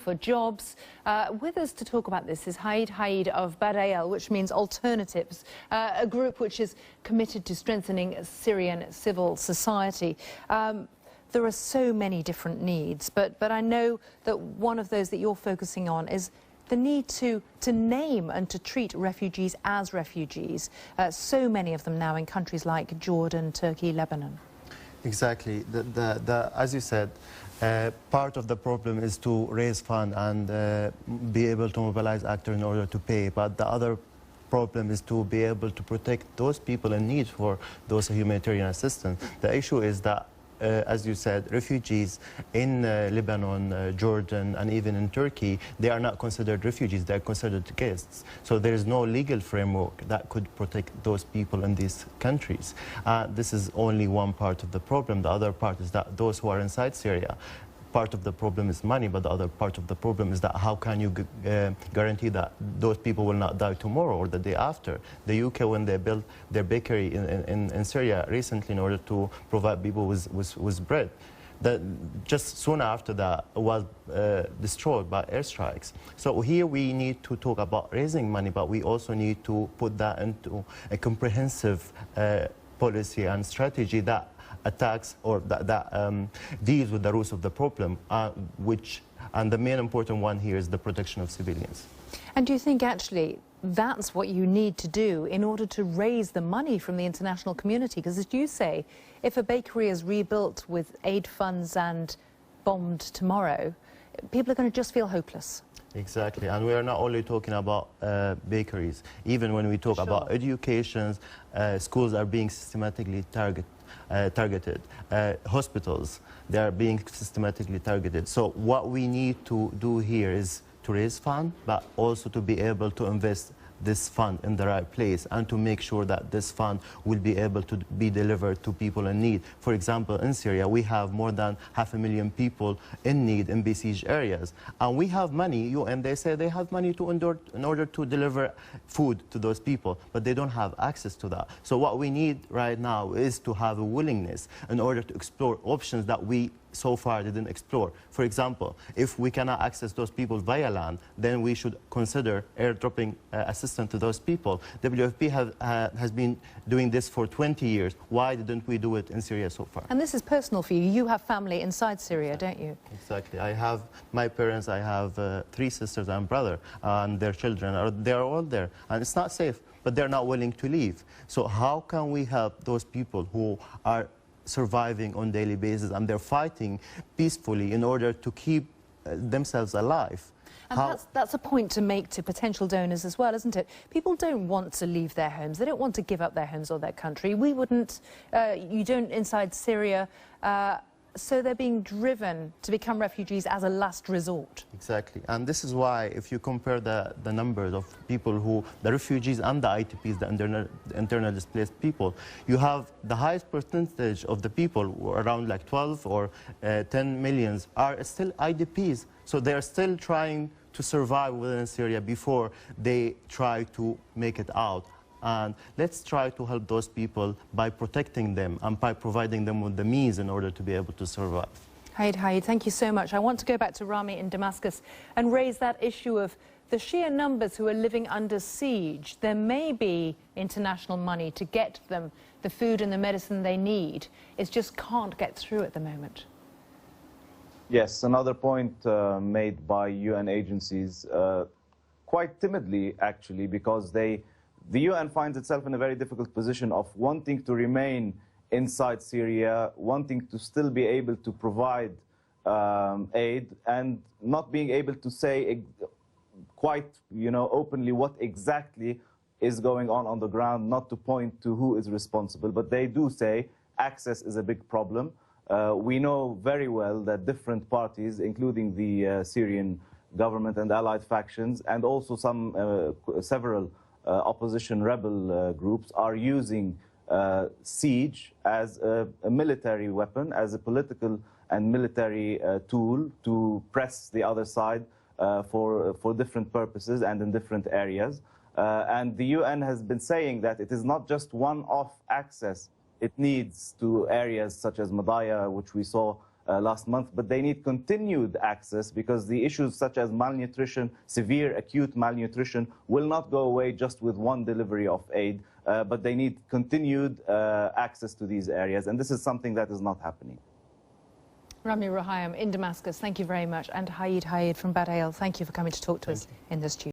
for jobs. With us to talk about this is Haid of Badayel, which means alternatives, a group which is committed to strengthening Syrian civil society. There are so many different needs, but I know that one of those that you're focusing on is the need to name and to treat refugees as refugees. So many of them now in countries like Jordan, Turkey, Lebanon. Exactly. As you said, part of the problem is to raise funds and be able to mobilize actors in order to pay. But the other problem is to be able to protect those people in need for those humanitarian assistance. The issue is that as you said, refugees in Lebanon, Jordan, and even in Turkey, they are not considered refugees, they are considered guests. So there is no legal framework that could protect those people in these countries. This is only one part of the problem. The other part is that those who are inside Syria, part of the problem is money, but the other part of the problem is that how can you guarantee that those people will not die tomorrow or the day after? The UK, when they built their bakery in Syria recently in order to provide people with bread, just soon after that was destroyed by airstrikes. So here we need to talk about raising money, but we also need to put that into a comprehensive policy and strategy that attacks or that deals with the roots of the problem, and the main important one here is the protection of civilians. And do you think actually that's what you need to do in order to raise the money from the international community? Because as you say, if a bakery is rebuilt with aid funds and bombed tomorrow, people are going to just feel hopeless. Exactly, and we are not only talking about bakeries. Even when we talk about education, schools are being systematically targeted. Hospitals, they are being systematically targeted. So what we need to do here is to raise funds, but also to be able to invest this fund in the right place and to make sure that this fund will be able to be delivered to people in need. For example, in Syria, we have more than 500,000 people in need in besieged areas. And we have money, and they say they have money in order to deliver food to those people, but they don't have access to that. So what we need right now is to have a willingness in order to explore options that we so far didn't explore. For example, if we cannot access those people via land, then we should consider airdropping assistance to those people. WFP has been doing this for 20 years. Why didn't we do it in Syria so far? And this is personal for you. You have family inside Syria, don't you? Exactly. I have my parents, I have 3 sisters and brother, and their children. They're all there, and it's not safe, but they're not willing to leave. So how can we help those people who are surviving on a daily basis and they're fighting peacefully in order to keep themselves alive? And that's a point to make to potential donors as well, isn't it? People don't want to leave their homes. They don't want to give up their homes or their country. We wouldn't, you don't inside Syria, so they're being driven to become refugees as a last resort. Exactly. And this is why, if you compare the numbers of people the refugees and the ITPs, the internal displaced people, you have the highest percentage of the people, around like 12 or 10 millions, are still IDPs. So they are still trying to survive within Syria before they try to make it out. And let's try to help those people by protecting them and by providing them with the means in order to be able to survive. Haid, thank you so much. I want to go back to Rami in Damascus and raise that issue of the sheer numbers who are living under siege. There may be international money to get them the food and the medicine they need. It just can't get through at the moment. Yes, another point made by UN agencies, quite timidly actually, because the UN finds itself in a very difficult position of wanting to remain inside Syria, wanting to still be able to provide aid, and not being able to say quite, openly what exactly is going on the ground, not to point to who is responsible. But they do say access is a big problem. We know very well that different parties, including the Syrian government and allied factions, and also several opposition rebel groups, are using siege as a military weapon, as a political and military tool to press the other side for different purposes and in different areas. And the UN has been saying that it is not just one-off access it needs to areas such as Madaya, which we saw last month, but they need continued access because the issues such as malnutrition, severe acute malnutrition, will not go away just with one delivery of aid, but they need continued access to these areas, and this is something that is not happening. Rami Rahayam in Damascus, thank you very much. And Haid from Bad El, thank you for coming to talk to us in the studio.